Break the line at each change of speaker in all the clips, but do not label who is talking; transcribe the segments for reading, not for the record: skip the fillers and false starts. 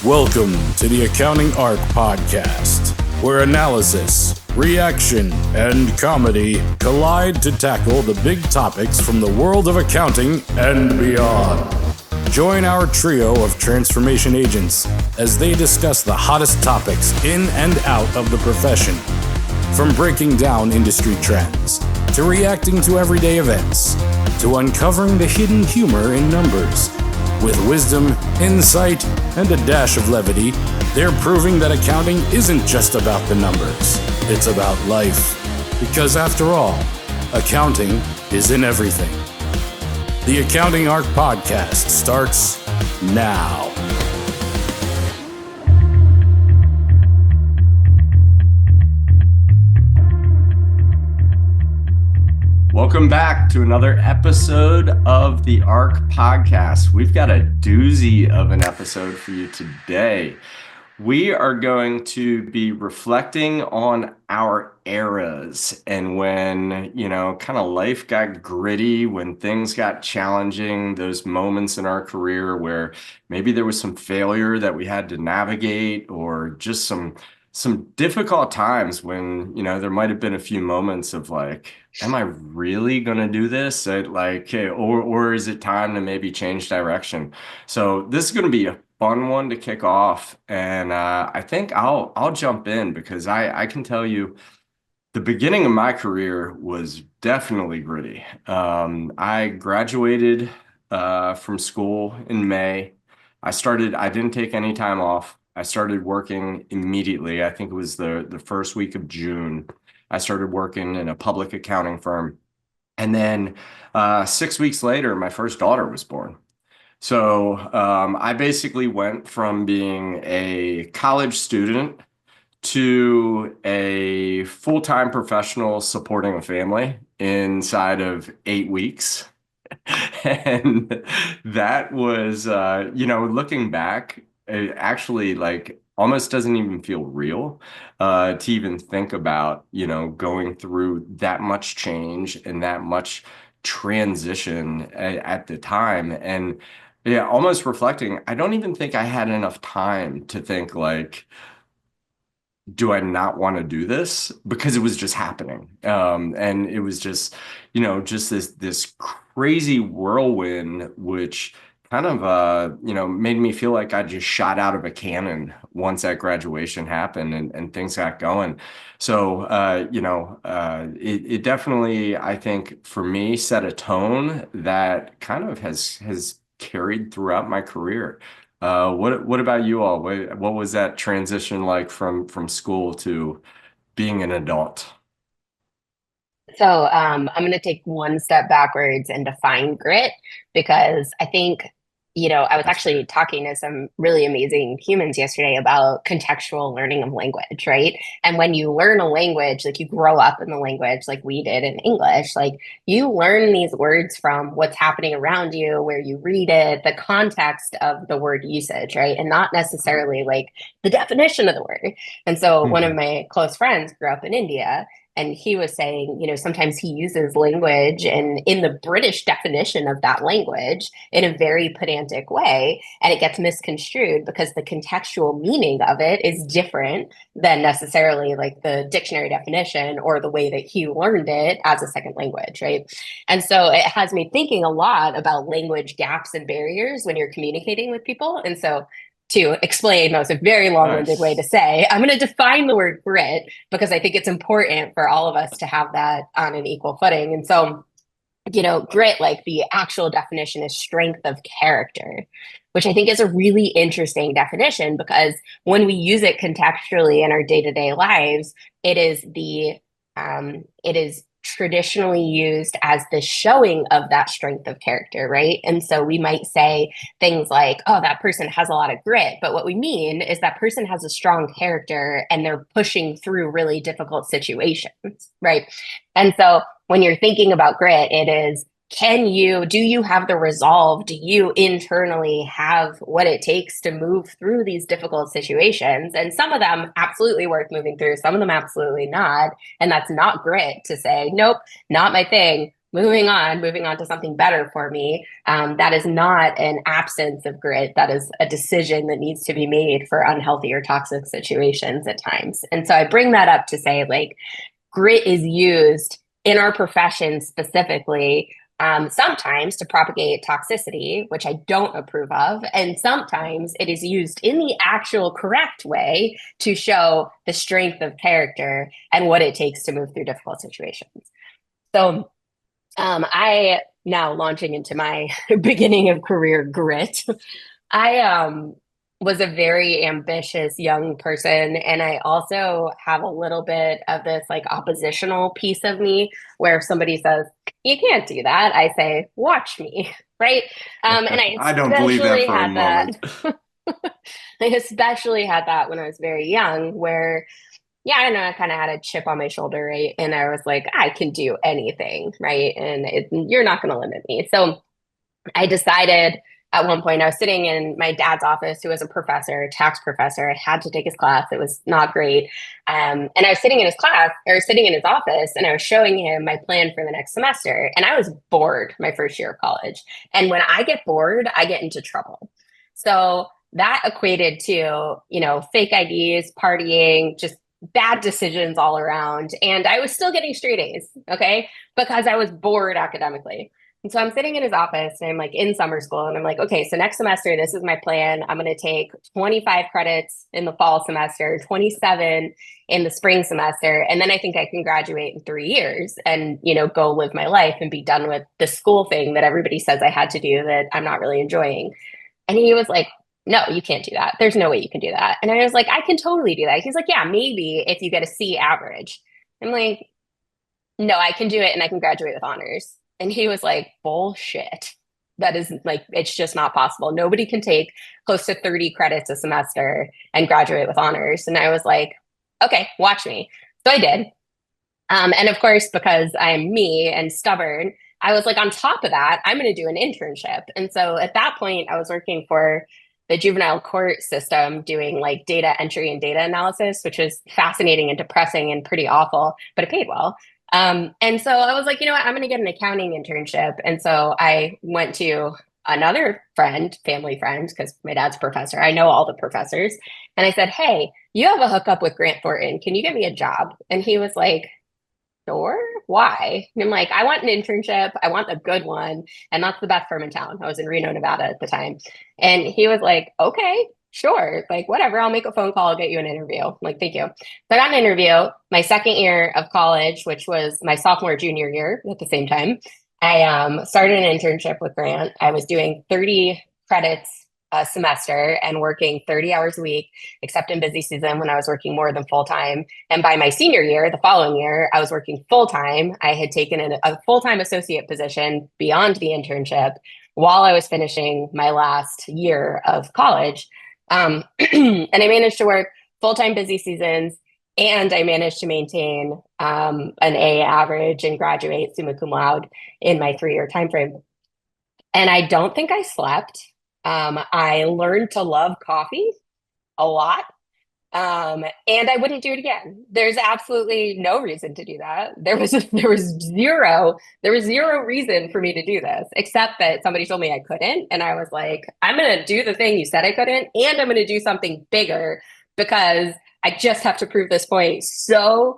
Welcome to the Accounting Arc Podcast, where analysis, reaction, and comedy collide to tackle the big topics from the world of accounting and beyond. Join our trio of transformation agents as they discuss the hottest topics in and out of the profession, from breaking down industry trends, to reacting to everyday events, to uncovering the hidden humor in numbers. With wisdom, insight, and a dash of levity, they're proving that accounting isn't just about the numbers. It's about life. Because after all, accounting is in everything. The Accounting Arc Podcast starts now.
Welcome back to another episode of the ARC Podcast. We've got a doozy of an episode for you today. We are going to be reflecting on our eras and when, kind of life got gritty, when things got challenging, those moments in our career where maybe there was some failure that we had to navigate or just some difficult times when, there might have been a few moments of like, am I really going to do this? Or is it time to maybe change direction? So this is going to be a fun one to kick off. And I think I'll jump in because I can tell you the beginning of my career was definitely gritty. I graduated from school in May. I didn't take any time off. I started working immediately. I think it was the first week of June. I started working in a public accounting firm. And then 6 weeks later, my first daughter was born. So I basically went from being a college student to a full-time professional supporting a family inside of 8 weeks. And that was, looking back, it actually almost doesn't even feel real to even think about, going through that much change and that much transition at the time. And yeah, almost reflecting, I don't even think I had enough time to think do I not want to do this? Because it was just happening. And it was just, just this crazy whirlwind, which kind of, made me feel like I just shot out of a cannon once that graduation happened and things got going. So, it definitely, I think, for me, set a tone that kind of has carried throughout my career. What about you all? What was that transition like from school to being an adult?
So I'm going to take one step backwards and define grit because I think, I was actually talking to some really amazing humans yesterday about contextual learning of language, right? And when you learn a language, you grow up in the language like we did in English, you learn these words from what's happening around you, where you read it, the context of the word usage, right? And not necessarily the definition of the word. And so one of my close friends grew up in India. And he was saying, sometimes he uses language and in the British definition of that language in a very pedantic way. And it gets misconstrued because the contextual meaning of it is different than necessarily the dictionary definition or the way that he learned it as a second language, right? And so it has me thinking a lot about language gaps and barriers when you're communicating with people. And so to explain, that was a very long-winded way to say, I'm going to define the word grit because I think it's important for all of us to have that on an equal footing. And so, grit, the actual definition is strength of character, which I think is a really interesting definition because when we use it contextually in our day-to-day lives, it is traditionally used as the showing of that strength of character, right? And so we might say things like, oh, that person has a lot of grit. But what we mean is that person has a strong character and they're pushing through really difficult situations, right? And so when you're thinking about grit, it is, do you have the resolve? Do you internally have what it takes to move through these difficult situations? And some of them absolutely worth moving through, some of them absolutely not. And that's not grit to say, nope, not my thing. moving on to something better for me. That is not an absence of grit. That is a decision that needs to be made for unhealthy or toxic situations at times. And so I bring that up to say, like, grit is used in our profession specifically, sometimes to propagate toxicity, which I don't approve of. And sometimes it is used in the actual correct way to show the strength of character and what it takes to move through difficult situations. So I now launching into my beginning of career grit. I was a very ambitious young person, and I also have a little bit of this like oppositional piece of me where if somebody says you can't do that, I say watch me, right? And
I don't believe that for a moment.
I especially had that when I was very young, where yeah, I know I kind of had a chip on my shoulder, right? And I was like, I can do anything, right? And you're not going to limit me. So I decided at one point, I was sitting in my dad's office, who was a professor, tax professor. I had to take his class. It was not great. And I was sitting in his class or sitting in his office, and I was showing him my plan for the next semester. And I was bored my first year of college. And when I get bored, I get into trouble. So that equated to, fake IDs, partying, just bad decisions all around. And I was still getting straight A's, okay, because I was bored academically. And so I'm sitting in his office and I'm like in summer school and I'm like, okay, so next semester, this is my plan. I'm going to take 25 credits in the fall semester, 27 in the spring semester. And then I think I can graduate in 3 years and, go live my life and be done with the school thing that everybody says I had to do that I'm not really enjoying. And he was like, no, you can't do that. There's no way you can do that. And I was like, I can totally do that. He's like, yeah, maybe if you get a C average. I'm like, no, I can do it and I can graduate with honors. And he was like, bullshit. That is like, it's just not possible. Nobody can take close to 30 credits a semester and graduate with honors. And I was like, okay, watch me. So I did. And of course, because I'm me and stubborn, I was like, on top of that, I'm going to do an internship. And so at that point, I was working for the juvenile court system doing like data entry and data analysis, which was fascinating and depressing and pretty awful, but it paid well. And so I was like, you know what, I'm going to get an accounting internship. And so I went to another friend, family friend, because my dad's a professor. I know all the professors. And I said, hey, you have a hookup with Grant Thornton. Can you get me a job? And he was like, sure, why? And I'm like, I want an internship. I want a good one. And that's the best firm in town. I was in Reno, Nevada at the time. And he was like, okay, sure. Like, whatever. I'll make a phone call. I'll get you an interview. I'm like, thank you. So I got an interview my second year of college, which was my sophomore, junior year at the same time. I started an internship with Grant. I was doing 30 credits a semester and working 30 hours a week, except in busy season when I was working more than full time. And by my senior year, the following year, I was working full time. I had taken a full-time associate position beyond the internship while I was finishing my last year of college. And I managed to work full-time busy seasons, and I managed to maintain an A average and graduate summa cum laude in my 3-year time frame. And I don't think I slept. I learned to love coffee a lot. And I wouldn't do it again. There's absolutely no reason to do that. There was zero reason for me to do this, except that somebody told me I couldn't. And I was like, I'm going to do the thing you said I couldn't, and I'm going to do something bigger because I just have to prove this point so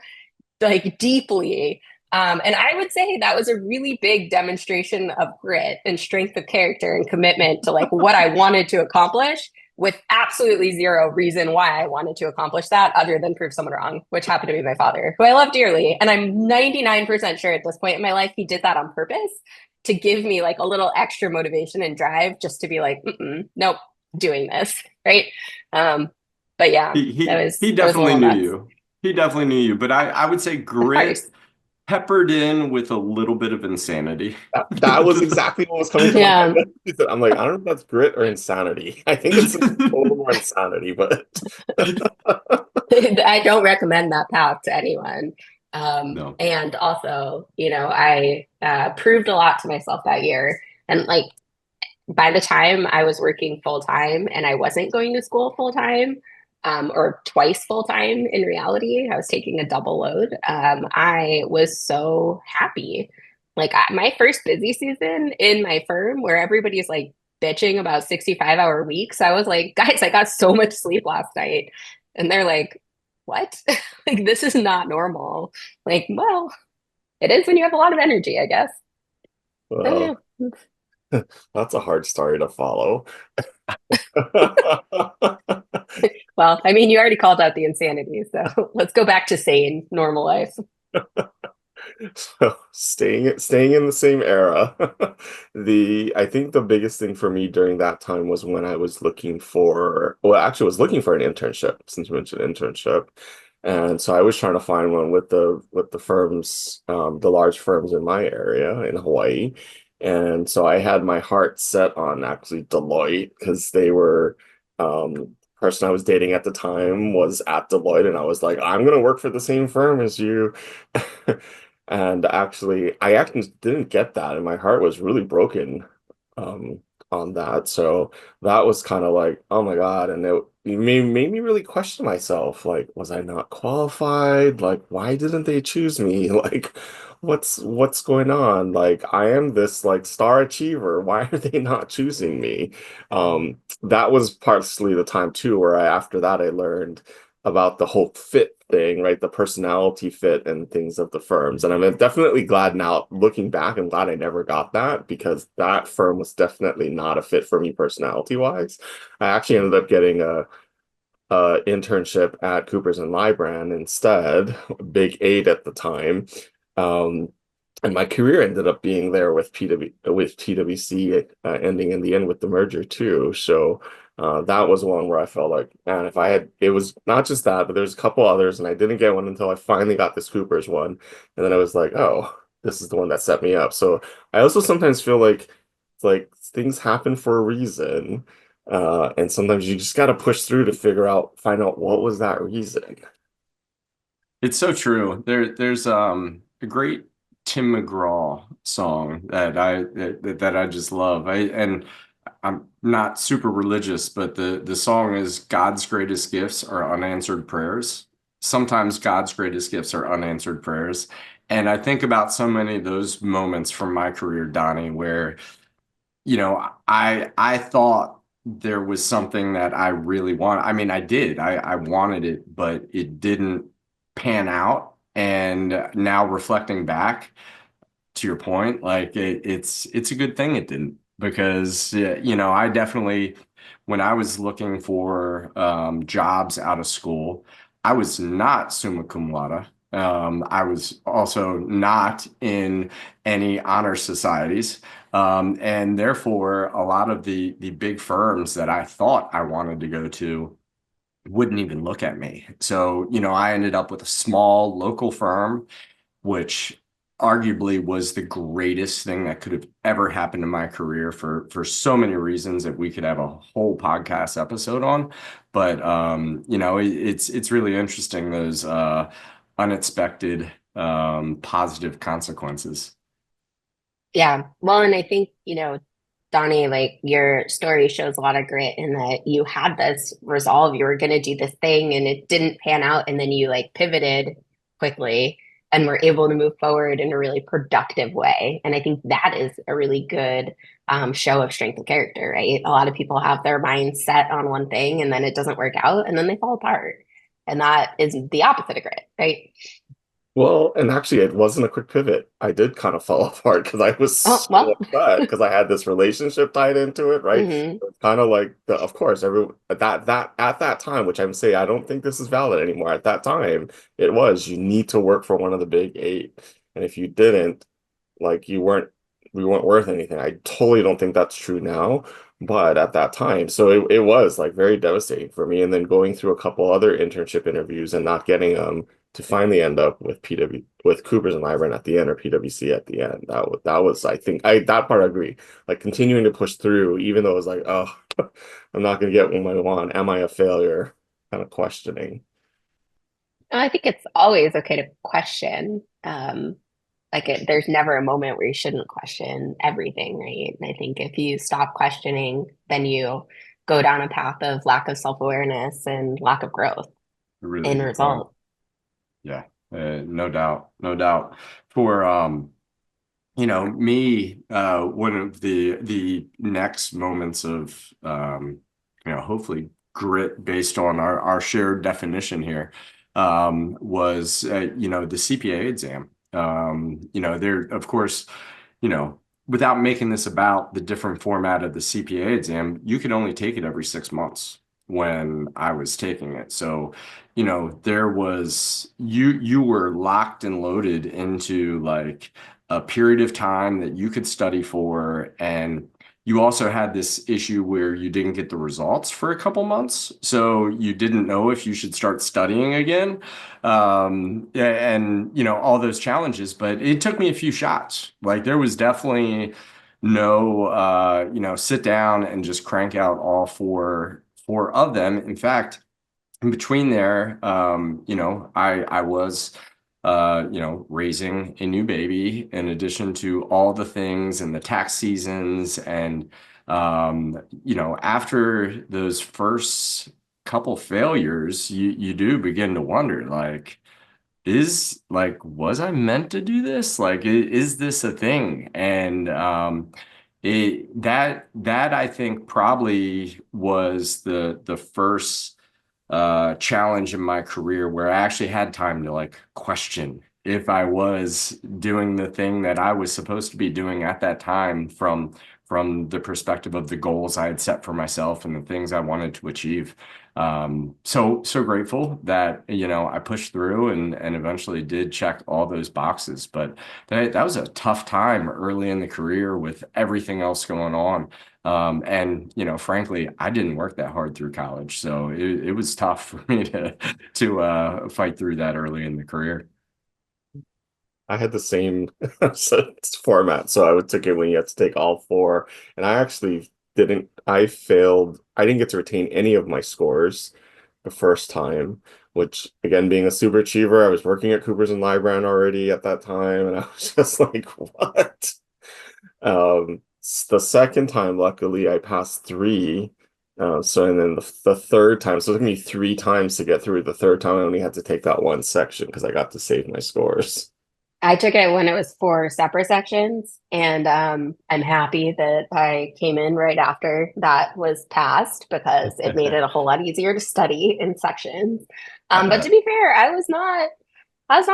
like deeply. And I would say that was a really big demonstration of grit and strength of character and commitment to like what I wanted to accomplish, with absolutely zero reason why I wanted to accomplish that other than prove someone wrong, which happened to be my father, who I love dearly. And I'm 99% sure at this point in my life, he did that on purpose to give me like a little extra motivation and drive just to be like, nope, doing this. Right. But yeah,
he definitely knew you. He definitely knew you. But I would say grit peppered in with a little bit of insanity.
That was exactly what was coming to my mind. I'm like, I don't know if that's grit or insanity. I think it's a little more insanity, but
I don't recommend that path to anyone.
No.
And also, I proved a lot to myself that year. And like, by the time I was working full time and I wasn't going to school full time, or twice full time in reality, I was taking a double load. I was so happy Like my first busy season in my firm where everybody's like bitching about 65-hour weeks, I was like, guys, I got so much sleep last night. And they're like, what? Like, this is not normal. Like, well, it is when you have a lot of energy, I guess.
Well, that's a hard story to follow.
Well, I mean, you already called out the insanity, so let's go back to sane, normal life.
So staying in the same era. I think the biggest thing for me during that time was when I was looking for, well, actually I was looking for an internship, since you mentioned internship. And so I was trying to find one with the firms, the large firms in my area in Hawaii. And so I had my heart set on actually Deloitte because they were person I was dating at the time was at Deloitte, and I was like, I'm gonna work for the same firm as you. And I actually didn't get that, and my heart was really broken um, on that. So that was kind of like, oh my God. And it made me really question myself. Like, was I not qualified? Like, why didn't they choose me? Like, what's going on? Like, I am this like star achiever. Why are they not choosing me? That was partially the time too, where after that I learned about the whole fit thing, right? The personality fit and things of the firms. And I'm definitely glad now, looking back, I'm glad I never got that because that firm was definitely not a fit for me personality wise. I actually ended up getting a internship at Coopers and Lybrand instead, Big Eight at the time. Um, and my career ended up being there with TWC, ending in the end with the merger too. So that was one where I felt like, man, if I had, it was not just that, but there's a couple others, and I didn't get one until I finally got this Coopers one, and then I was like, oh, this is the one that set me up. So I also sometimes feel like it's like things happen for a reason, and sometimes you just got to push through to find out what was that reason.
It's so true. There's a great Tim McGraw song that I just love. I'm not super religious, but the song is God's greatest gifts are unanswered prayers. Sometimes God's greatest gifts are unanswered prayers. And I think about so many of those moments from my career, Donnie, where I thought there was something that I really want. I mean, I did. I wanted it, but it didn't pan out. And now reflecting back to your point, like it's a good thing it didn't because I definitely when I was looking for jobs out of school, I was not summa cum laude. I was also not in any honor societies. And therefore, a lot of the big firms that I thought I wanted to go to wouldn't even look at me. So, I ended up with a small local firm, which arguably was the greatest thing that could have ever happened in my career for so many reasons that we could have a whole podcast episode on. But it's really interesting those unexpected positive consequences.
Yeah. Well, and I think, Donnie, like your story shows a lot of grit in that you had this resolve. You were going to do this thing and it didn't pan out. And then you like pivoted quickly and were able to move forward in a really productive way. And I think that is a really good show of strength of character, right? A lot of people have their mind set on one thing and then it doesn't work out and then they fall apart. And that is the opposite of grit, right?
Well, and actually, it wasn't a quick pivot. I did kind of fall apart because I was
Oh,
so
well,
upset because I had this relationship tied into it, right?
hmm
It's kind of like of course, that at that time, which I'm saying I don't think this is valid anymore. At that time, it was you need to work for one of the big eight, and if you didn't, like we weren't worth anything. I totally don't think that's true now, but at that time, so it was like very devastating for me. And then going through a couple other internship interviews and not getting them to finally end up with Coopers and Lybrand at the end or PwC at the end. That was I think I that part I agree. Like continuing to push through, even though it was like, oh, I'm not gonna get what I want. Am I a failure? Kind of questioning.
I think it's always okay to question. There's never a moment where you shouldn't question everything, right? And I think if you stop questioning, then you go down a path of lack of self-awareness and lack of growth
A really
in
good point.
result.
Yeah, no doubt, no doubt. For one of the next moments of hopefully grit based on our shared definition here, was the CPA exam. There, of course, you know, without making this about the different format of the CPA exam, you could only take it every 6 months when I was taking it. So, there was you were locked and loaded into like a period of time that you could study for, and you also had this issue where you didn't get the results for a couple months, so you didn't know if you should start studying again. Yeah, and all those challenges, but it took me a few shots. Like there was definitely no sit down and just crank out all four of them. In fact, in between there, I was raising a new baby in addition to all the things and the tax seasons. And, after those first couple failures, you do begin to wonder, like, was I meant to do this? Like, is this a thing? And, that I think probably was the first challenge in my career where I actually had time to like question if I was doing the thing that I was supposed to be doing at that time from the perspective of the goals I had set for myself and the things I wanted to achieve. So grateful that I pushed through and eventually did check all those boxes. But that was a tough time early in the career with everything else going on. And frankly, I didn't work that hard through college, so it was tough for me to fight through that early in the career.
I had the same format, so I would take it when you had to take all four, and I actually didn't. I failed. I didn't get to retain any of my scores the first time, which again, being a super achiever, I was working at Coopers and Lybrand already at that time, and I was just like, what? The second time, luckily, I passed three. And then the third time, so it took me three times to get through. The third time, I only had to take that one section because I got to save my scores.
I took it when it was 4 separate sections, and I'm happy that I came in right after that was passed because it made it a whole lot easier to study in sections. But to be fair, I was not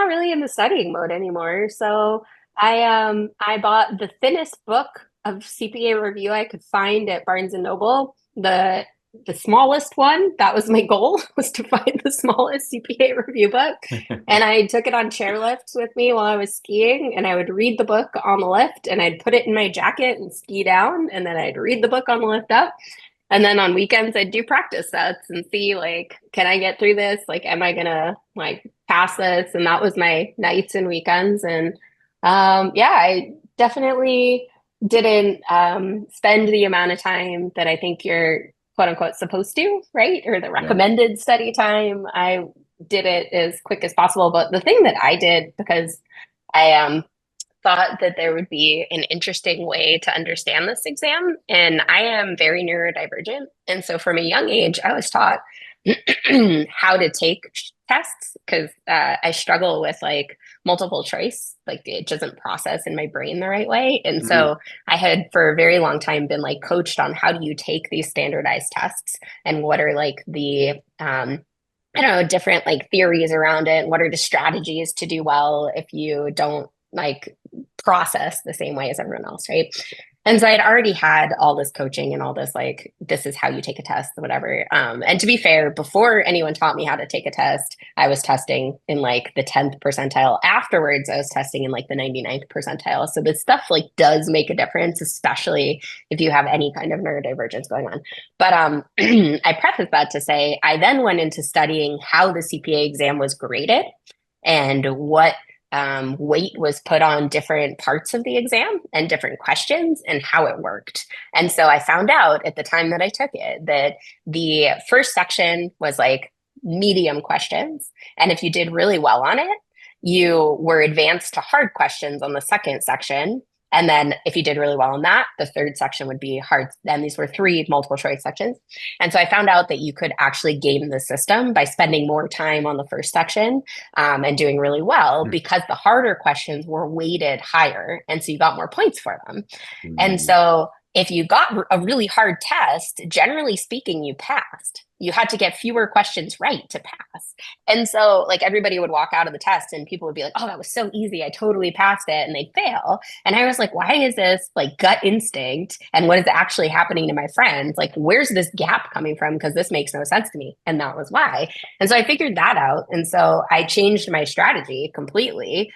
really in the studying mode anymore. So I bought the thinnest book of CPA review I could find at Barnes and Noble. The smallest one, that was my goal, was to find the smallest CPA review book. And I took it on chairlifts with me while I was skiing, and I would read the book on the lift, and I'd put it in my jacket and ski down, and then I'd read the book on the lift up. And then on weekends, I'd do practice sets and see, like, can I get through this? Like, am I gonna like pass this? And that was my nights and weekends. And I definitely didn't spend the amount of time that I think you're quote unquote supposed to, right? Or the recommended study time. I did it as quick as possible. But the thing that I did, because I thought that there would be an interesting way to understand this exam, and I am very neurodivergent. And so from a young age, I was taught how to take tests because I struggle with like multiple choice, like it doesn't process in my brain the right way. And so I had for a very long time been like coached on how do you take these standardized tests and what are like the I don't know, different like theories around it. What are the strategies to do well if you don't like process the same way as everyone else, right? And so I'd already had all this coaching and all this, like, this is how you take a test, whatever. And to be fair, before anyone taught me how to take a test, I was testing in like the 10th percentile. Afterwards, I was testing in like the 99th percentile. So this stuff like does make a difference, especially if you have any kind of neurodivergence going on. But I preface that to say, I then went into studying how the CPA exam was graded and what weight was put on different parts of the exam and different questions and how it worked. And so I found out at the time that I took it that the first section was like medium questions. And if you did really well on it, you were advanced to hard questions on the second section. And then if you did really well in that, the third section would be hard. And these were 3 multiple choice sections. And so I found out that you could actually game the system by spending more time on the first section and doing really well because the harder questions were weighted higher. And so you got more points for them. And so if you got a really hard test, generally speaking, you passed. You had to get fewer questions right to pass. And so like everybody would walk out of the test and people would be like, oh, that was so easy. I totally passed it. And they'd fail. And I was like, why is this like gut instinct? And what is actually happening to my friends? Like, where's this gap coming from? Because this makes no sense to me. And that was why. And so I figured that out. And so I changed my strategy completely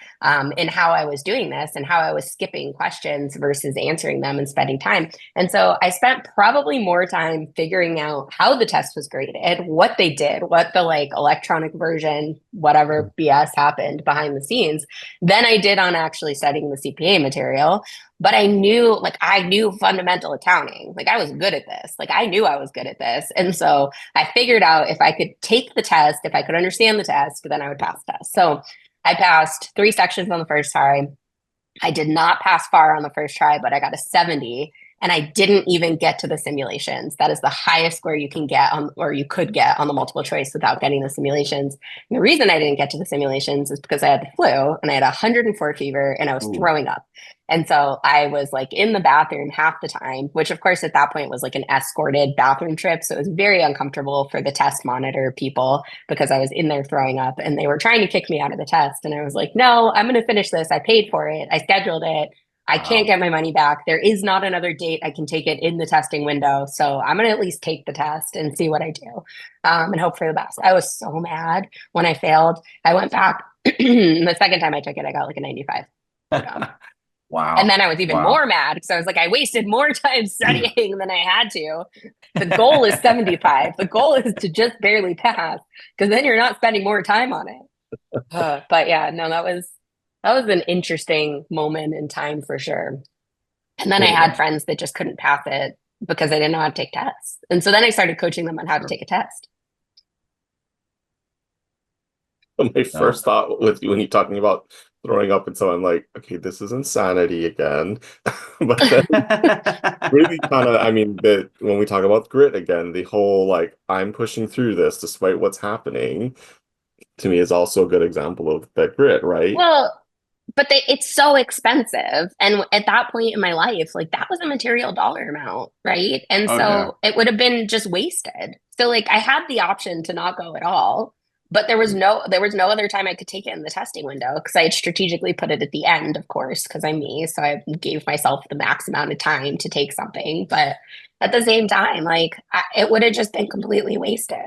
in how I was doing this and how I was skipping questions versus answering them and spending time. And so I spent probably more time figuring out how the test was graded, what they did, what the like electronic version, whatever BS happened behind the scenes, than I did on actually studying the CPA material. But I knew fundamental accounting. Like I was good at this. Like I knew I was good at this. And so I figured out if I could take the test, if I could understand the test, then I would pass the test. So I passed 3 sections on the first try. I did not pass FAR on the first try, but I got a 70. And I didn't even get to the simulations. That is the highest score you can get on, or you could get on the multiple choice without getting the simulations. And the reason I didn't get to the simulations is because I had the flu and I had 104 fever and I was throwing up. And so I was like in the bathroom half the time, which of course at that point was like an escorted bathroom trip. So it was very uncomfortable for the test monitor people because I was in there throwing up and they were trying to kick me out of the test. And I was like, no, I'm going to finish this. I paid for it. I scheduled it. I can't get my money back. There is not another date I can take it in the testing window. So I'm going to at least take the test and see what I do and hope for the best. I was so mad when I failed. I went back. The second time I took it, I got like a 95.
Wow.
And then I was even more mad because I was like, I wasted more time studying than I had to. The goal is 75. The goal is to just barely pass because then you're not spending more time on it. But yeah, no, that was an interesting moment in time for sure. And then I had friends that just couldn't pass it because they didn't know how to take tests. And so then I started coaching them on how to take a test.
My first thought with you when you're talking about throwing up and so I'm like, okay, this is insanity again. But then really kind of, I mean, when we talk about grit again, the whole like, I'm pushing through this despite what's happening, to me is also a good example of that grit, right?
Well, but it's so expensive. And at that point in my life, like that was a material dollar amount, right? And it would have been just wasted. So like I had the option to not go at all, but there was no other time I could take it in the testing window because I had strategically put it at the end, of course, because I'm me. So I gave myself the max amount of time to take something. But at the same time, like it would have just been completely wasted.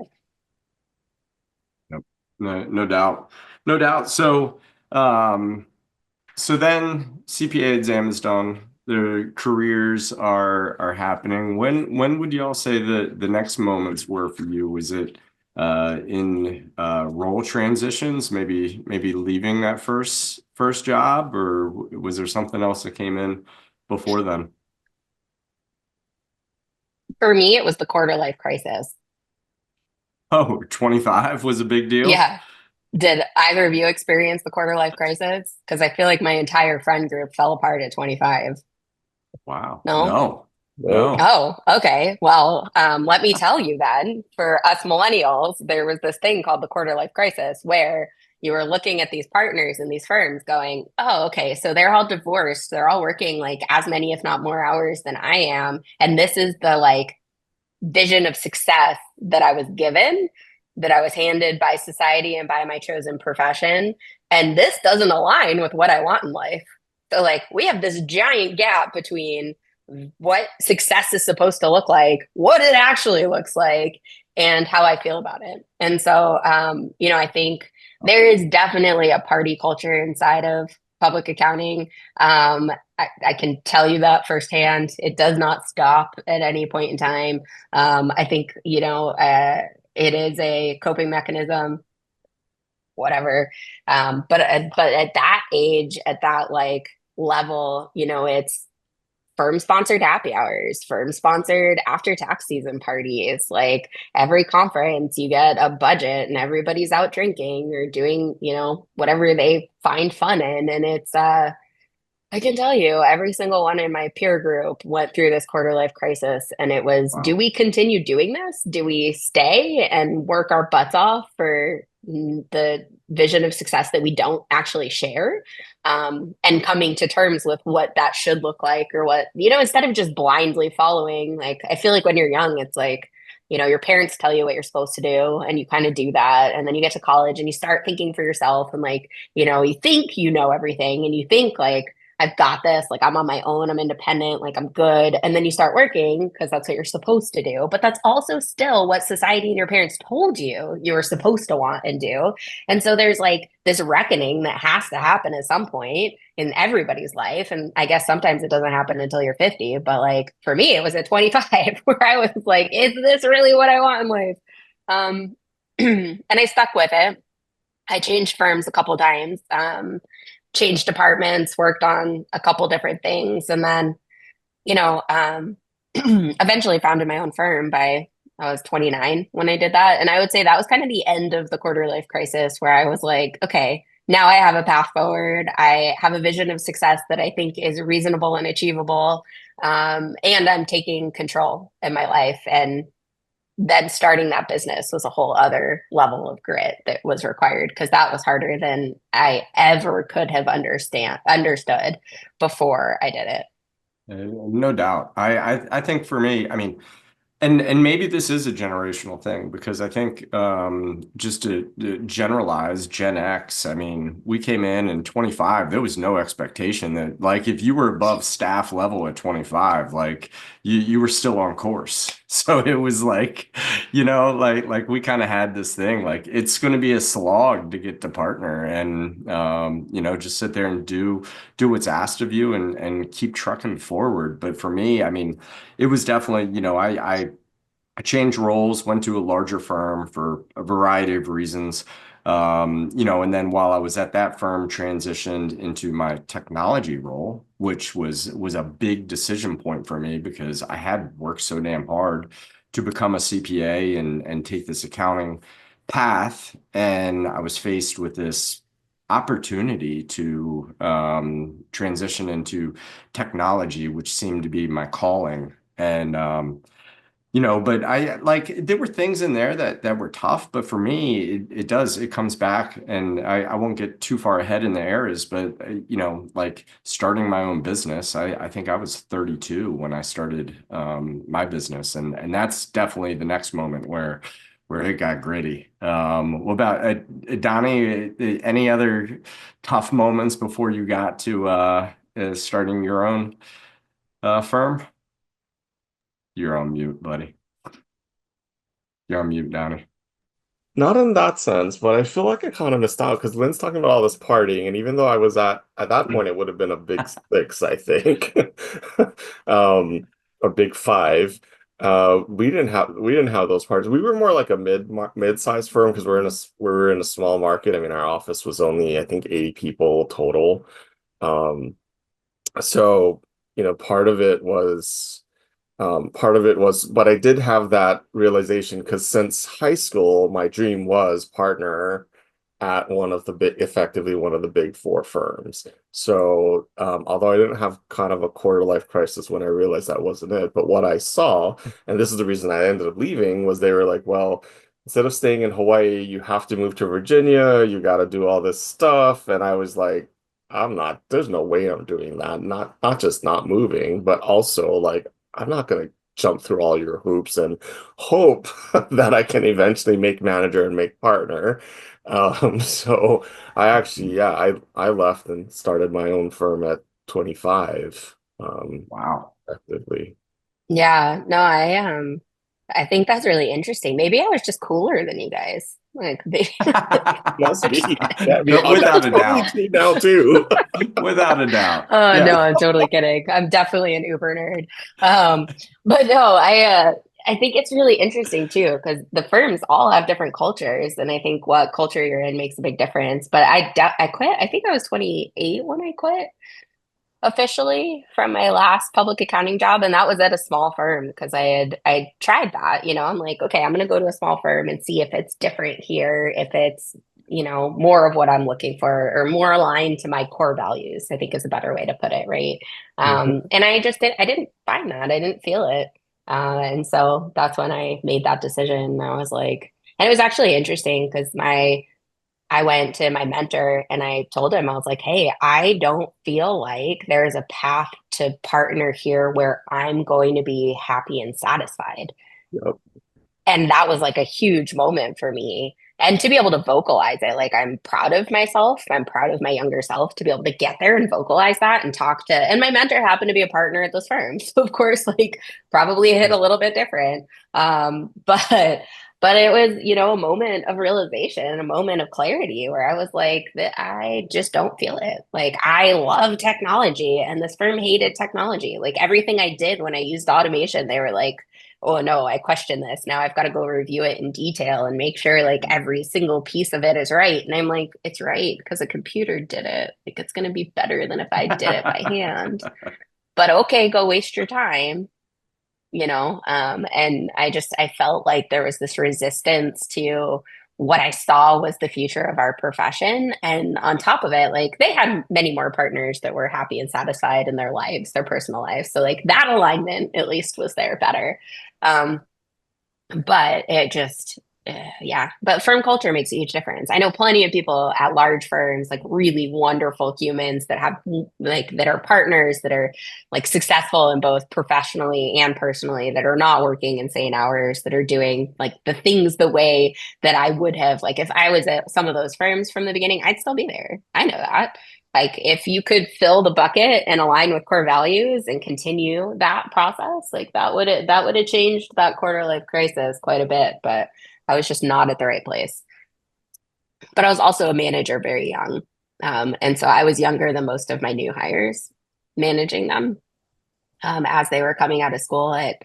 Yep. No doubt. No doubt. So then CPA exam is done. The careers are happening. When would you all say the next moments were for you? Was it in role transitions, maybe leaving that first job, or was there something else that came in before then?
For me, it was the quarter life crisis.
Oh, 25 was a big deal?
Yeah. Did either of you experience the quarter life crisis? Because I feel like my entire friend group fell apart at 25.
Wow.
No?
No.
Oh, okay. Well, let me tell you then, for us millennials, there was this thing called the quarter life crisis where you were looking at these partners in these firms going, oh, okay, so they're all divorced. They're all working like as many, if not more hours than I am. And this is the like vision of success that I was given, that I was handed by society and by my chosen profession. And this doesn't align with what I want in life. So like we have this giant gap between what success is supposed to look like, what it actually looks like, and how I feel about it. And so, I think there is definitely a party culture inside of public accounting. I can tell you that firsthand. It does not stop at any point in time. I think, it is a coping mechanism, whatever. But at that age, at that like level, it's firm-sponsored happy hours, firm-sponsored after-tax season parties. Like every conference, you get a budget and everybody's out drinking or doing, whatever they find fun in. And I can tell you, every single one in my peer group went through this quarter life crisis. And it was, do
Wow.
we continue doing this? Do we stay and work our butts off for the vision of success that we don't actually share? And coming to terms with what that should look like, or what, instead of just blindly following, like, I feel like when you're young, it's like, your parents tell you what you're supposed to do and you kind of do that. And then you get to college and you start thinking for yourself and like, you think you know everything and you think like, I've got this, like I'm on my own, I'm independent, like I'm good. And then you start working because that's what you're supposed to do. But that's also still what society and your parents told you were supposed to want and do. And so there's like this reckoning that has to happen at some point in everybody's life. And I guess sometimes it doesn't happen until you're 50. But like for me, it was at 25 where I was like, is this really what I want in life? And I stuck with it. I changed firms a couple times. Changed departments, worked on a couple different things, and then, you know, um, eventually founded my own firm by I was 29 when I did that. And I would say that was kind of the end of the quarter life crisis where I was like, okay, now I have a path forward. I have a vision of success that I think is reasonable and achievable. And I'm taking control in my life. And then starting that business was a whole other level of grit that was required because that was harder than I ever could have understood before I did it.
No doubt. I think for me, I mean, and maybe this is a generational thing because I think just to generalize Gen X, I mean, we came in 25, there was no expectation that like if you were above staff level at 25, like you were still on course. So it was like, like we kind of had this thing like it's going to be a slog to get to partner and just sit there and do what's asked of you and keep trucking forward. But for me, I mean, it was definitely, I changed roles, went to a larger firm for a variety of reasons. And then while I was at that firm, transitioned into my technology role, which was a big decision point for me because I had worked so damn hard to become a CPA and take this accounting path. And I was faced with this opportunity to transition into technology, which seemed to be my calling. And but I like there were things in there that were tough, but for me, it comes back, and I won't get too far ahead in the eras, but like starting my own business, I think I was 32 when I started my business, and that's definitely the next moment where it got gritty. What about Donnie? Any other tough moments before you got to starting your own firm? You're on mute, buddy. You're on mute, Donnie.
Not in that sense, but I feel like I kind of missed out because Lynn's talking about all this partying, and even though I was at that point, it would have been a big six, I think, a big five. We didn't have those parties. We were more like a mid-sized firm because we were in a small market. I mean, our office was only I think 80 people total. Um, so part of it was, but I did have that realization because since high school, my dream was partner at effectively one of the big four firms. So, although I didn't have kind of a quarter life crisis when I realized that wasn't it, but what I saw, and this is the reason I ended up leaving, was they were like, well, instead of staying in Hawaii, you have to move to Virginia, you got to do all this stuff. And I was like, there's no way I'm doing that. Not just not moving, but also like, I'm not going to jump through all your hoops and hope that I can eventually make manager and make partner. So I actually, yeah, I left and started my own firm at 25,
Wow.
effectively.
Yeah, no, I think that's really interesting. Maybe I was just cooler than you guys. Like maybe
Must be. Yeah, I mean,
Without
that's
a
probably
doubt.
true now too.
Without a doubt.
Oh
Yeah.
no, I'm totally kidding. I'm definitely an Uber nerd. But no, I think it's really interesting too because the firms all have different cultures, and I think what culture you're in makes a big difference. But I quit. I think I was 28 when I quit officially from my last public accounting job, and that was at a small firm because I tried that. I'm like, okay, I'm gonna go to a small firm and see if it's different here, if it's more of what I'm looking for, or more aligned to my core values, I think is a better way to put it, right? And I didn't find that. I didn't feel it. And so that's when I made that decision. I was like, and it was actually interesting because I went to my mentor and I told him, I was like, hey, I don't feel like there's a path to partner here where I'm going to be happy and satisfied.
Yep.
And that was like a huge moment for me. And to be able to vocalize it, like I'm proud of myself. I'm proud of my younger self to be able to get there and vocalize that and talk to, and my mentor happened to be a partner at this firm. So of course, like probably hit a little bit different. But it was, a moment of realization, a moment of clarity where I was like, that I just don't feel it. Like I love technology and this firm hated technology. Like everything I did when I used automation, they were like, oh no, I question this. Now I've got to go review it in detail and make sure like every single piece of it is right. And I'm like, it's right because a computer did it. Like it's going to be better than if I did it by hand. But okay, go waste your time. And I felt like there was this resistance to what I saw was the future of our profession. And on top of it, like they had many more partners that were happy and satisfied in their lives, their personal lives. So like that alignment at least was there better. But it just, yeah, but firm culture makes a huge difference. I know plenty of people at large firms, like really wonderful humans that have like, that are partners that are like successful in both professionally and personally, that are not working insane hours, that are doing like the things the way that I would have, like if I was at some of those firms from the beginning, I'd still be there. I know that. Like if you could fill the bucket and align with core values and continue that process, like that would have changed that quarter life crisis quite a bit. But I was just not at the right place. But I was also a manager very young. And so I was younger than most of my new hires, managing them as they were coming out of school at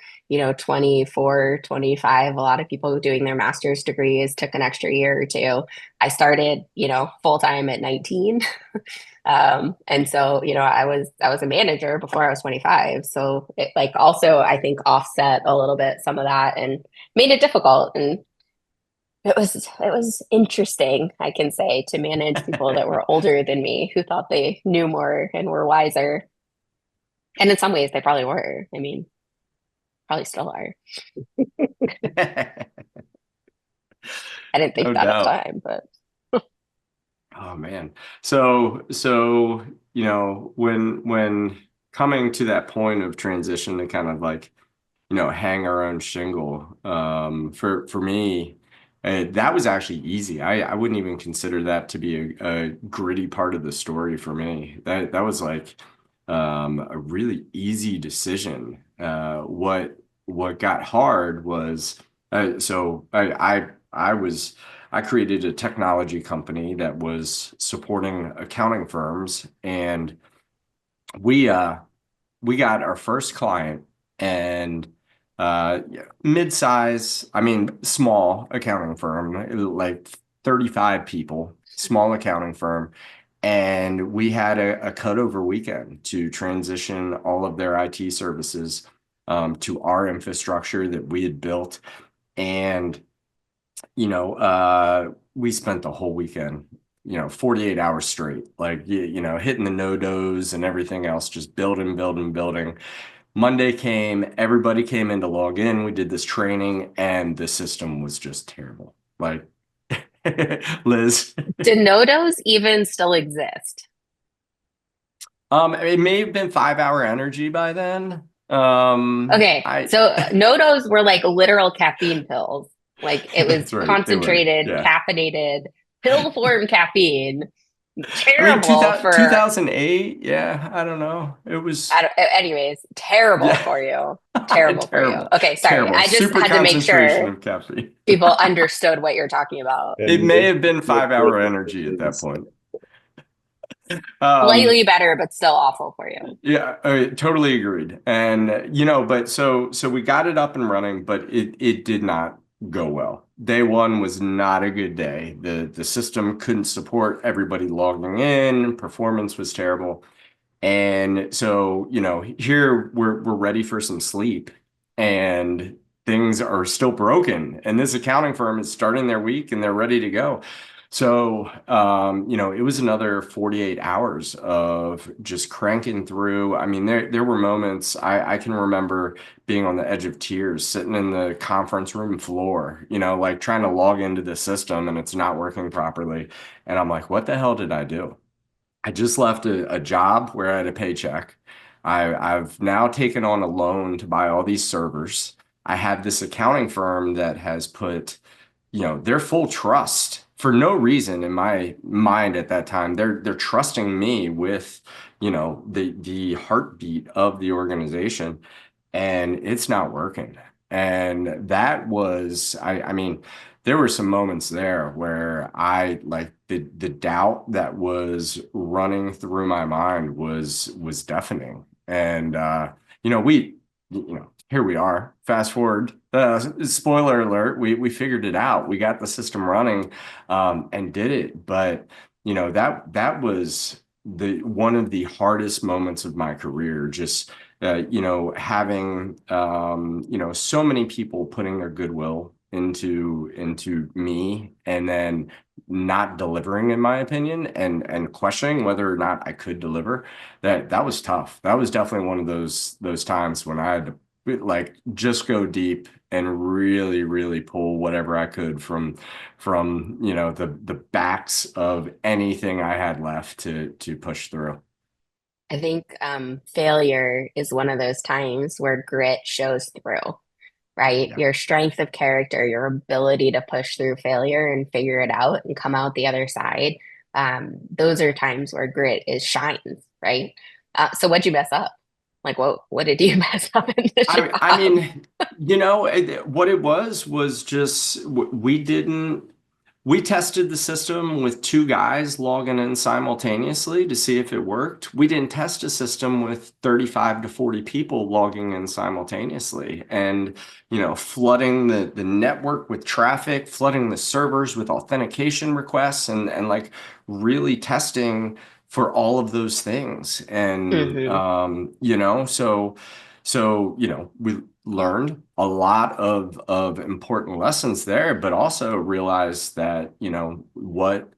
24, 25. A lot of people doing their master's degrees took an extra year or two. I started full time at 19. And so I was a manager before I was 25, so it like also I think offset a little bit some of that and made it difficult. And it was interesting, I can say, to manage people that were older than me who thought they knew more and were wiser. And in some ways, they probably were. I mean, probably still are. I didn't think that at the time, but.
Oh man. So when coming to that point of transition to kind of like, hang our own shingle, for me, that was actually easy. I wouldn't even consider that to be a gritty part of the story for me. That was like a really easy decision. What got hard was so I created a technology company that was supporting accounting firms, and we got our first client, and mid-size, small accounting firm, like 35 people, small accounting firm. And we had a cutover weekend to transition all of their IT services to our infrastructure that we had built. And, we spent the whole weekend, 48 hours straight, like, hitting the no-dos and everything else, just building. Monday came, everybody came in to log in. We did this training and the system was just terrible. Like, Liz.
Do no-dos even still exist?
It may have been 5-hour energy by then.
Okay, so no-dos were like literal caffeine pills. Like it was
right,
concentrated, caffeinated, pill form caffeine. Terrible for
2008. Yeah, I don't know. It was.
Anyways, terrible for you. Terrible for you. Okay, sorry.
Terrible.
I just
Super
had to make sure
of caffeine.
people understood what you're talking about.
It may have been 5-hour energy at that point.
Slightly better, but still awful for you.
Yeah, totally agreed. And but so we got it up and running, but it did not go well. Day one was not a good day. The system couldn't support everybody logging in. Performance was terrible. And so, here we're ready for some sleep, and things are still broken. And this accounting firm is starting their week and they're ready to go. So, it was another 48 hours of just cranking through. I mean, there were moments I can remember being on the edge of tears, sitting in the conference room floor, like trying to log into the system and it's not working properly. And I'm like, what the hell did I do? I just left a job where I had a paycheck. I've now taken on a loan to buy all these servers. I have this accounting firm that has put their full trust for no reason in my mind at that time. They're trusting me with, the heartbeat of the organization, and it's not working. And that was, I mean, there were some moments there where I like the doubt that was running through my mind was deafening. And we here we are. Fast forward, spoiler alert, we figured it out. We got the system running, and did it. But that was the one of the hardest moments of my career. Just having so many people putting their goodwill into me, and then not delivering, in my opinion, and questioning whether or not I could deliver. That was tough. That was definitely one of those times when I had to like just go deep and really, really pull whatever I could from the backs of anything I had left to push through.
I think failure is one of those times where grit shows through, right?
Yeah.
Your strength of character, your ability to push through failure and figure it out and come out the other side. Those are times where grit is shines, right? So what'd you mess up? Like, what did you mess up in the
I
job?
mean, what it was just we tested the system with two guys logging in simultaneously to see if it worked. We didn't test a system with 35 to 40 people logging in simultaneously, and flooding the network with traffic, flooding the servers with authentication requests, and like really testing for all of those things. And
Hmm.
we learned a lot of important lessons there, but also realized that, what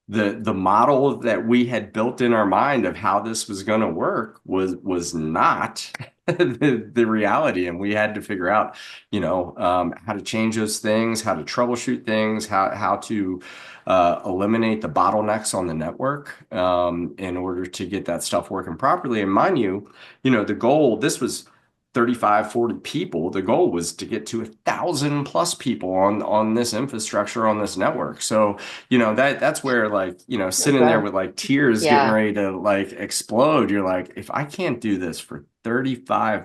the model that we had built in our mind of how this was going to work was not the reality. And we had to figure out, how to change those things, how to troubleshoot things, how to eliminate the bottlenecks on the network, in order to get that stuff working properly. And mind you, the goal, this was 35, 40 people. The goal was to get to 1,000 plus people on this infrastructure, on this network. So, that's where, like, sitting there with like tears getting
Yeah.
ready to like explode. You're like, if I can't do this for 35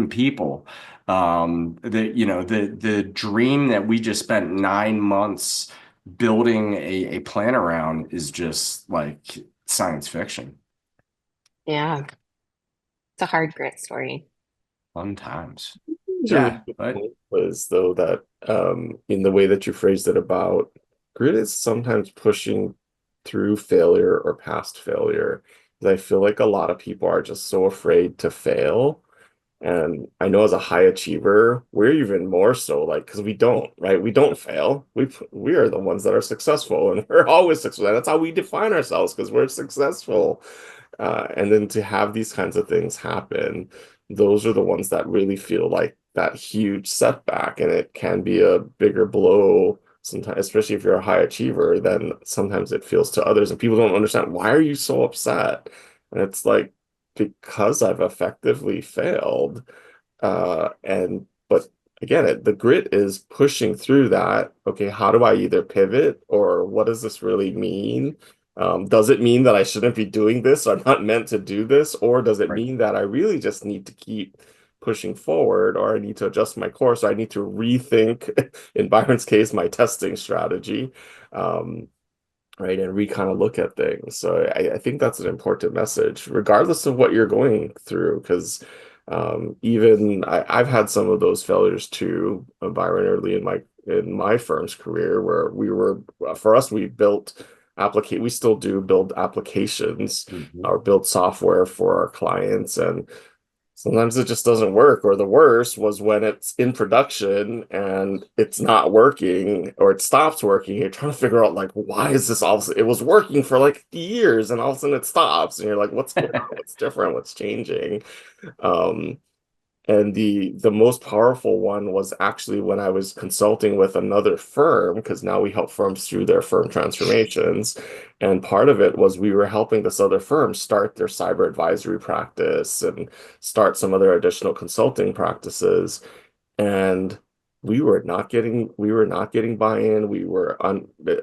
people, the dream that we just spent 9 months building a plan around is just like science fiction.
Yeah. It's a hard grit story.
Fun times.
It's a really
Yeah,
good
but
point, Liz, though, that in the way that you phrased it about grit is sometimes pushing through failure or past failure. 'Cause I feel like a lot of people are just so afraid to fail. And I know as a high achiever, we're even more so, like, because we don't, right? We don't fail. We are the ones that are successful, and we're always successful. That's how we define ourselves, because we're successful. And then to have these kinds of things happen, those are the ones that really feel like that huge setback, and it can be a bigger blow sometimes, especially if you're a high achiever, then sometimes it feels to others, and people don't understand, why are you so upset? And it's like, because I've effectively failed. But again, the grit is pushing through that. Okay, how do I either pivot, or what does this really mean? Does it mean that I shouldn't be doing this? I'm not meant to do this, or does it
right.
mean that I really just need to keep pushing forward, or I need to adjust my course, or I need to rethink, in Byron's case, my testing strategy. Right, and we kind of look at things. So I think that's an important message, regardless of what you're going through, because even I've had some of those failures too, Byron, early in my firm's career, where for us, we still do build applications
Mhm.
or build software for our clients, and Sometimes it just doesn't work, or the worst was when it's in production and it's not working or it stops working. You're trying to figure out like, why is this all of a sudden? It was working for like years and all of a sudden it stops and you're like, what's going on? What's different? What's changing? Um, and the most powerful one was actually when I was consulting with another firm, because now we help firms through their firm transformations. And part of it was we were helping this other firm start their cyber advisory practice and start some other additional consulting practices. And we were not getting buy-in.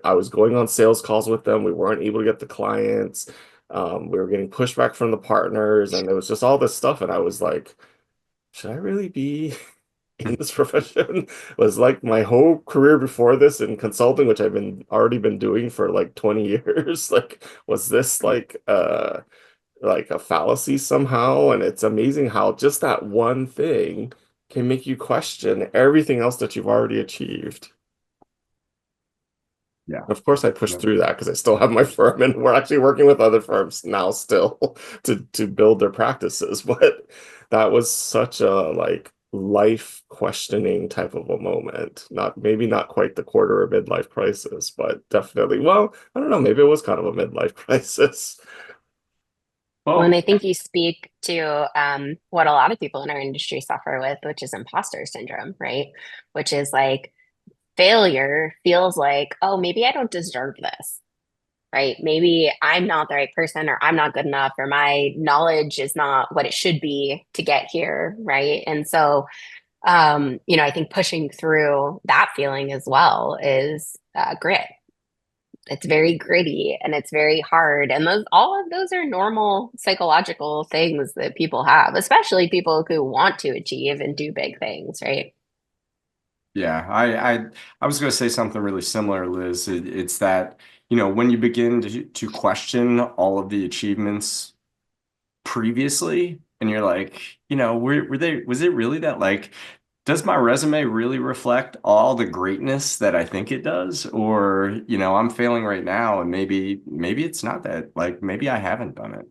I was going on sales calls with them. We weren't able to get the clients. We were getting pushback from the partners, and it was just all this stuff. And I was like, should I really be in this profession? Was like my whole career before this in consulting, which I've been already been doing for like 20 years. Like, was this like a fallacy somehow? And it's amazing how just that one thing can make you question everything else that you've already achieved.
Yeah.
Of course, I pushed through that because I still have my firm, and we're actually working with other firms now still to build their practices. But that was such a like life questioning type of a moment. Not maybe not quite the quarter or midlife crisis, but definitely. Well, I don't know. Maybe it was kind of a midlife crisis.
Well, and
Well,
I think you speak to what a lot of people in our industry suffer with, which is imposter syndrome, right? Which is like failure feels like, oh, maybe I don't deserve this, right? Maybe I'm not the right person, or I'm not good enough, or my knowledge is not what it should be to get here, right? And so, I think pushing through that feeling as well is grit. It's very gritty and it's very hard. And all of those are normal psychological things that people have, especially people who want to achieve and do big things, right?
yeah, I was going to say something really similar, Liz. It's that, when you begin to question all of the achievements previously, and you're like, was it really that, like, does my resume really reflect all the greatness that I think it does? Or, I'm failing right now, and maybe it's not that, like, maybe I haven't done it.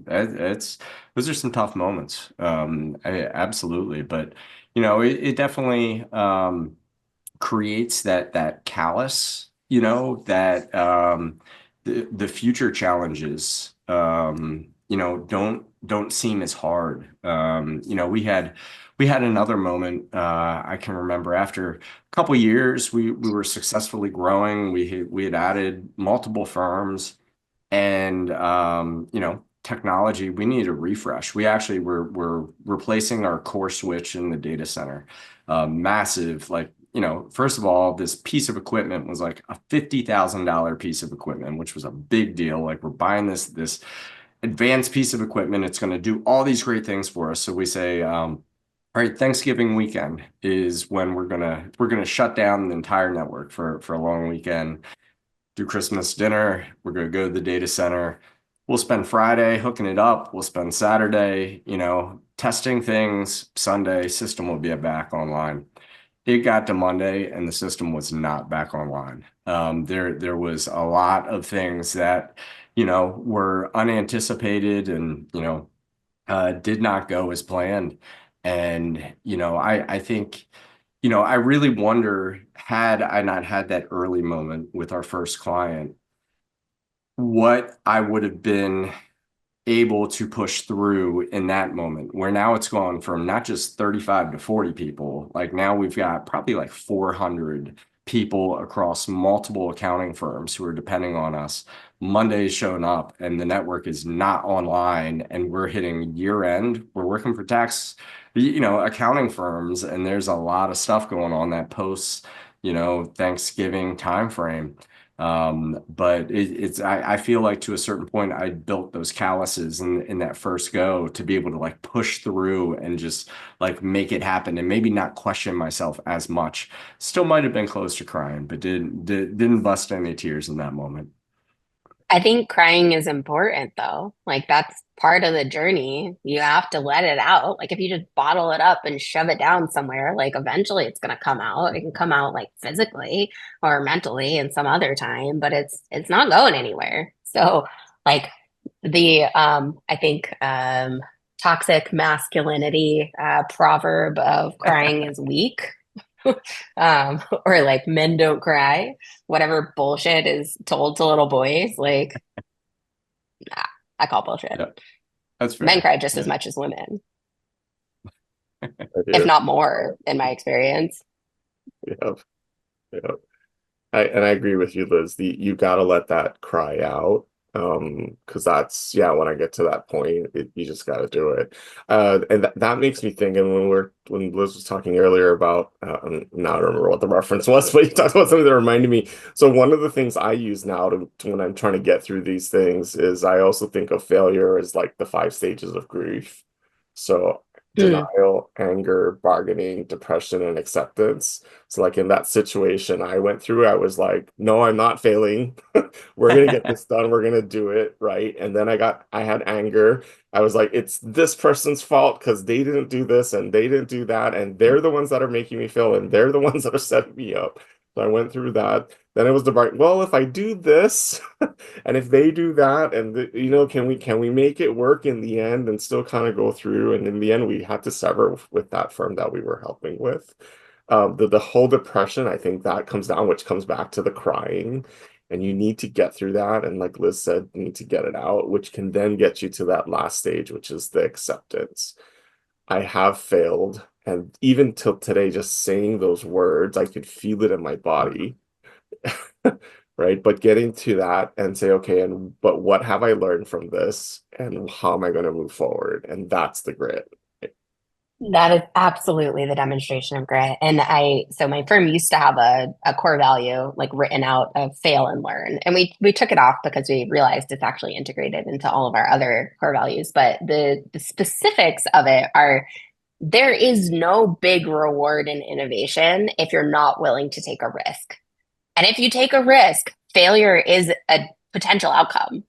It's those are some tough moments. Absolutely. But, it definitely, creates that callous, that the future challenges, don't seem as hard. We had another moment, I can remember after a couple years, we were successfully growing. We had added multiple firms, and technology, we needed a refresh. We actually were replacing our core switch in the data center. Massive, like, first of all, this piece of equipment was like a $50,000 piece of equipment, which was a big deal. Like, we're buying this advanced piece of equipment. It's going to do all these great things for us. So we say, all right, Thanksgiving weekend is when we're gonna shut down the entire network for a long weekend. Do Christmas dinner. We're gonna go to the data center. We'll spend Friday hooking it up. We'll spend Saturday, testing things. Sunday, system will be back online. It got to Monday and the system was not back online. There was a lot of things that, were unanticipated and, did not go as planned. And, I think, I really wonder, had I not had that early moment with our first client, what I would have been able to push through in that moment, where now it's gone from not just 35 to 40 people. Like, now we've got probably like 400 people across multiple accounting firms who are depending on us. Monday's showing up and the network is not online, and we're hitting year end. We're working for tax, accounting firms, and there's a lot of stuff going on that post, Thanksgiving timeframe. But I feel like to a certain point, I built those calluses in that first go to be able to like push through and just like make it happen, and maybe not question myself as much. Still might have been close to crying, but didn't bust any tears in that moment.
I think crying is important though. Like that's part of the journey. You have to let it out. Like if you just bottle it up and shove it down somewhere, like eventually it's going to come out. It can come out like physically or mentally in some other time, but it's not going anywhere. So like the I think toxic masculinity proverb of crying is weak. Or like men don't cry, whatever bullshit is told to little boys. Like, nah, I call bullshit.
Yeah, that's fair.
Men cry just as
Yeah.
much as women,
I
if
do.
not more, in my experience.
Yeah. Yeah. I agree with you, Liz. You gotta let that cry out. Because that's, yeah, when I get to that point, you just gotta do it. And that makes me think, and when Liz was talking earlier about now I don't remember what the reference was, but you talked about something that reminded me. So one of the things I use now to when I'm trying to get through these things is I also think of failure as like the 5 stages of grief. So
Hmm.
denial, anger, bargaining, depression, and acceptance. So like in that situation I went through, I was like, no, I'm not failing. We're gonna get this done. We're gonna do it, right? And then I had anger. I was like, it's this person's fault because they didn't do this and they didn't do that, and they're the ones that are making me fail, and they're the ones that are setting me up. So I went through that. Then it was the right, well, if I do this, and if they do that, and can we make it work in the end and still kind of go through? And in the end, we had to sever with that firm that we were helping with. The whole depression, I think that comes down, which comes back to the crying, and you need to get through that. And like Liz said, you need to get it out, which can then get you to that last stage, which is the acceptance. I have failed, and even till today, just saying those words, I could feel it in my body. Right? But getting to that and say, okay, but what have I learned from this and how am I going to move forward? And that's the grit.
That is absolutely the demonstration of grit. And so my firm used to have a core value like written out of fail and learn. And we took it off because we realized it's actually integrated into all of our other core values. But the specifics of it are there is no big reward in innovation if you're not willing to take a risk. And if you take a risk, failure is a potential outcome.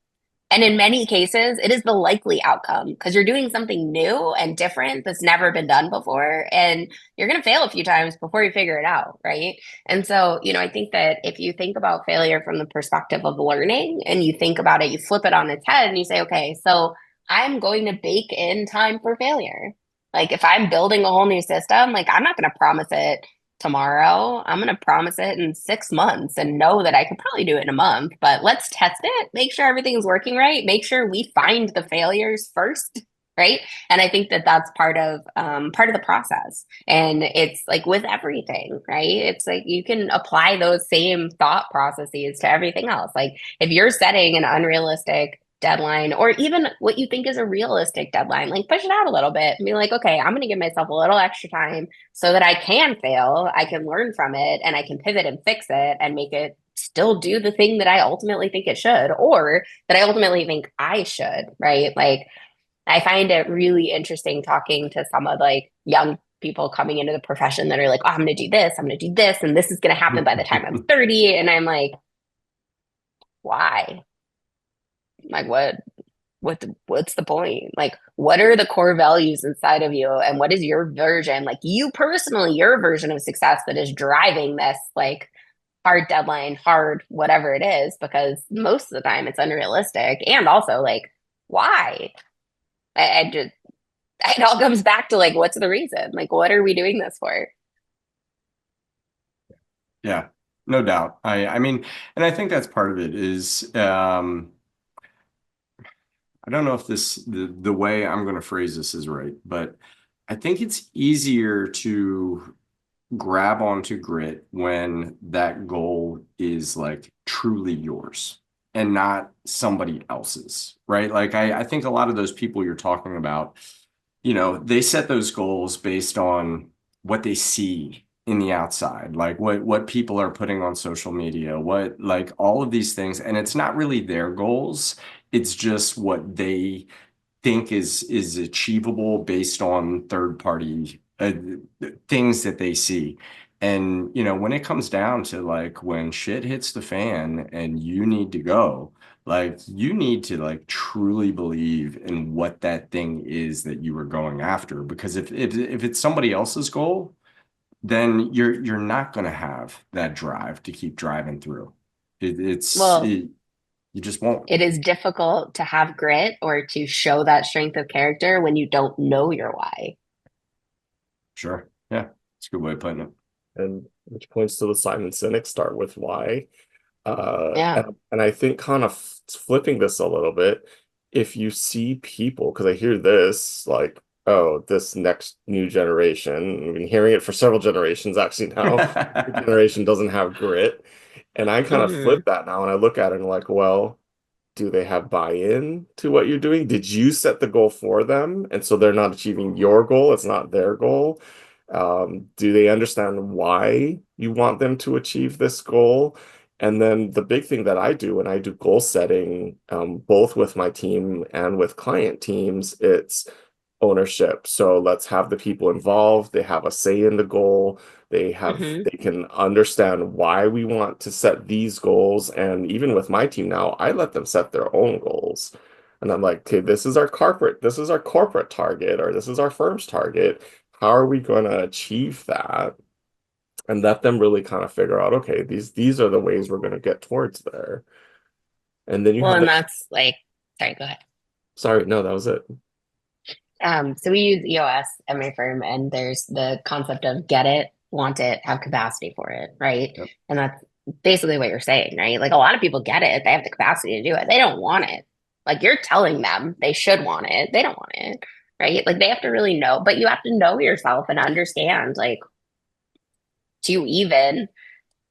And in many cases, it is the likely outcome because you're doing something new and different that's never been done before. And you're going to fail a few times before you figure it out. Right. And so, I think that if you think about failure from the perspective of learning and you think about it, you flip it on its head and you say, okay, so I'm going to bake in time for failure. Like if I'm building a whole new system, like I'm not going to promise it tomorrow. I'm going to promise it in 6 months and know that I could probably do it in a month, but let's test it, make sure everything's working right, make sure we find the failures first. Right. And I think that that's part of the process. And it's like with everything, right? It's like you can apply those same thought processes to everything else. Like if you're setting an unrealistic deadline or even what you think is a realistic deadline, like push it out a little bit and be like, okay, I'm going to give myself a little extra time so that I can fail, I can learn from it, and I can pivot and fix it and make it still do the thing that I ultimately think it should, or that I ultimately think I should, right? Like, I find it really interesting talking to some of like young people coming into the profession that are like, oh, I'm going to do this, I'm going to do this, and this is going to happen by the time I'm 30. And I'm like, why? Like, what's the point? Like, what are the core values inside of you, and what is your version, like you personally, your version of success that is driving this like hard deadline, hard whatever it is? Because most of the time it's unrealistic, and also like why? I just it all comes back to like what's the reason? Like what are we doing this for?
Yeah, no doubt. I mean, and I think that's part of it is I don't know if the way I'm going to phrase this is right, but I think it's easier to grab onto grit when that goal is like truly yours and not somebody else's, right? Like I think a lot of those people you're talking about, they set those goals based on what they see in the outside, like what people are putting on social media, what like all of these things, and it's not really their goals. It's just what they think is achievable based on third party things that they see. And when it comes down to like when shit hits the fan and you need to go, like you need to like truly believe in what that thing is that you were going after. Because if it's somebody else's goal, then you're not going to have that drive to keep driving through. It, it's
Well,
it, You just won't.
It is difficult to have grit or to show that strength of character when you don't know your why.
Sure. Yeah. It's a good way of putting it.
And which points to the Simon Sinek start with why.
Yeah.
And I think kind of flipping this a little bit, if you see people, because I hear this like, oh, this next new generation, I've been hearing it for several generations actually now, the generation doesn't have grit. And I kind of flip that now and I look at it and like, well, do they have buy-in to what you're doing? Did you set the goal for them? And so they're not achieving your goal, it's not their goal. Do they understand why you want them to achieve this goal? And then the big thing that I do when I do goal setting, both with my team and with client teams, it's ownership. So let's have the people involved. They have a say in the goal. They can understand why we want to set these goals. And even with my team now, I let them set their own goals. And I'm like, okay, this is our corporate target, or this is our firm's target. How are we going to achieve that? And let them really kind of figure out, okay, these are the ways we're going to get towards there. And then
and that's like, sorry, go ahead.
Sorry, no, that was it.
So we use EOS at my firm, and there's the concept of get it, want it, have capacity for it, right?
Yep.
And that's basically what you're saying, right? Like a lot of people get it, they have the capacity to do it. They don't want it. Like you're telling them they should want it. They don't want it, right? Like they have to really know, but you have to know yourself and understand, like, to even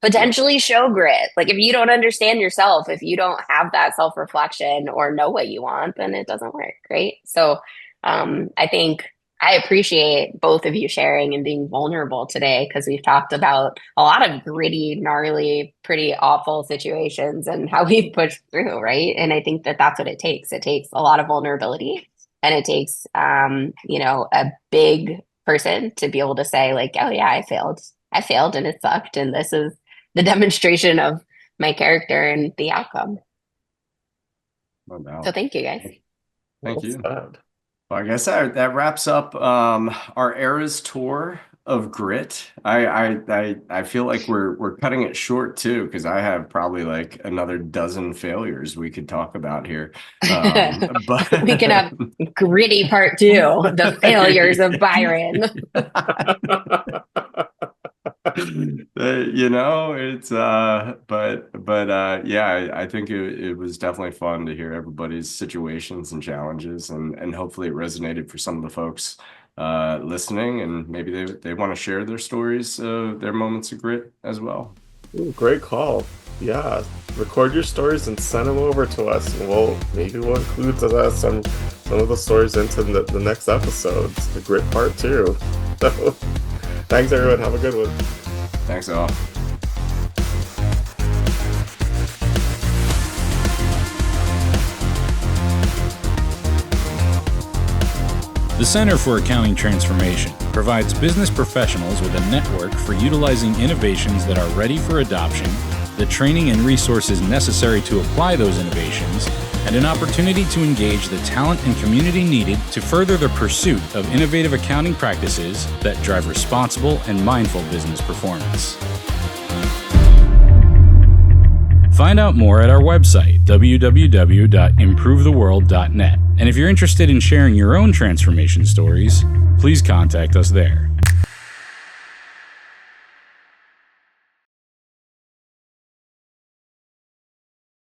potentially show grit. Like if you don't understand yourself, if you don't have that self-reflection or know what you want, then it doesn't work, right? So I think I appreciate both of you sharing and being vulnerable today, because we've talked about a lot of gritty, gnarly, pretty awful situations and how we've pushed through, right? And I think that that's what it takes. It takes a lot of vulnerability, and it takes, a big person to be able to say like, oh yeah, I failed and it sucked. And this is the demonstration of my character and the outcome.
No doubt.
So thank you guys.
Thank you.
Well,
I guess that wraps up our Eras tour of grit. I feel like we're cutting it short too, because I have probably like another dozen failures we could talk about here. But
we can have gritty part 2, the failures of Byron.
It's yeah, I think it was definitely fun to hear everybody's situations and challenges, and hopefully it resonated for some of the folks listening, and maybe they want to share their stories, their moments of grit as well.
Ooh, great call. Yeah, record your stories and send them over to us, and we'll include some of the stories into the next episodes, the grit part 2. So thanks everyone, have a good one.
Thanks all.
The Center for Accounting Transformation provides business professionals with a network for utilizing innovations that are ready for adoption, the training and resources necessary to apply those innovations, and an opportunity to engage the talent and community needed to further the pursuit of innovative accounting practices that drive responsible and mindful business performance. Find out more at our website, www.improvetheworld.net. And if you're interested in sharing your own transformation stories, please contact us there.